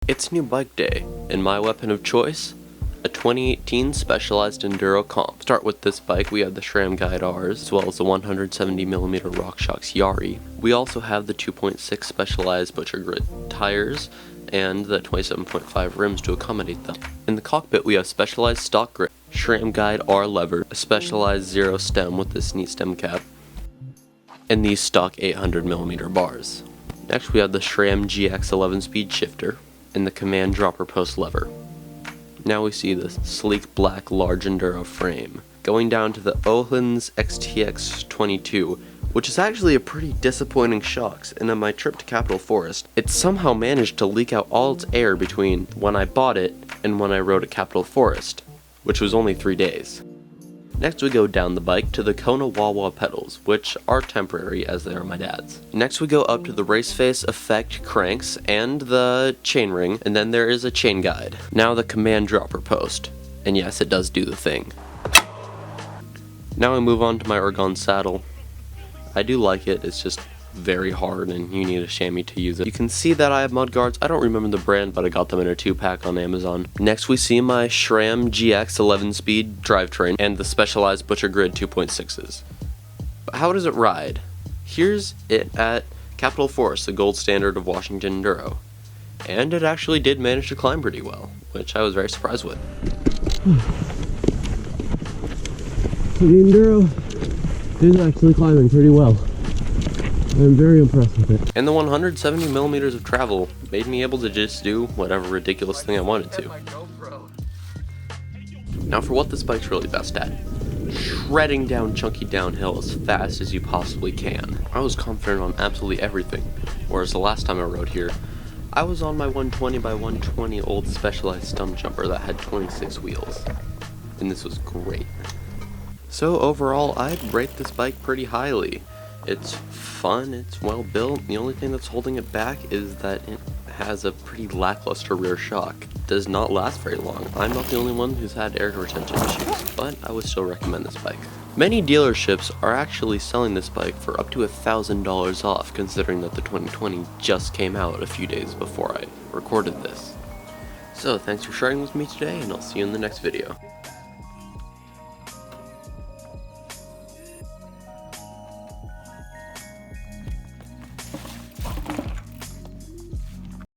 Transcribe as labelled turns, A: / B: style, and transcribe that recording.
A: It's new bike day, and my weapon of choice? A 2018 Specialized Enduro comp. Start with this bike, we have the SRAM Guide R's, as well as the 170mm RockShox Yari. We also have the 2.6 Specialized Butcher Grit tires, and the 27.5 rims to accommodate them. In the cockpit we have Specialized Stock Grip, SRAM Guide R lever, a Specialized Zero stem with this neat stem cap, and these stock 800mm bars. Next we have the SRAM GX 11-speed shifter, and the command dropper post lever. Now we see the sleek black large enduro frame. Going down to the Öhlins XTX 22, which is actually a pretty disappointing shocks, and on my trip to Capitol Forest, it somehow managed to leak out all its air between when I bought it and when I rode at Capitol Forest, which was only 3 days. Next we go down the bike to the Kona Wawa pedals, which are temporary as they are my dad's. Next we go up to the race face effect cranks and the chainring, and then there is a chain guide. Now the command dropper post, and yes, it does do the thing. Now I move on to my Ergon saddle. I do like it, it's just very hard and you need a chamois to use it. You can see that I have mud guards. I don't remember the brand, but I got them in a 2-pack on Amazon. Next we see my SRAM GX 11-speed drivetrain and the Specialized Butcher Grid 2.6s. But how does it ride? Here's it at Capitol Forest, the gold standard of Washington Enduro. And it actually did manage to climb pretty well, which I was very surprised with.
B: So the Enduro is actually climbing pretty well. I'm very impressed with it.
A: And the 170mm of travel made me able to just do whatever ridiculous thing I wanted to. Now for what this bike's really best at. Shredding down chunky downhill as fast as you possibly can. I was confident on absolutely everything, whereas the last time I rode here, I was on my 120x120 old Specialized stump jumper that had 26 wheels. And this was great. So overall, I'd rate this bike pretty highly. It's fun, it's well built. The only thing that's holding it back is that it has a pretty lackluster rear shock. It does not last very long. I'm not the only one who's had air retention issues, but I would still recommend this bike. Many dealerships are actually selling this bike for up to $1,000 off, considering that the 2020 just came out a few days before I recorded this. So thanks for sharing with me today, and I'll see you in the next video.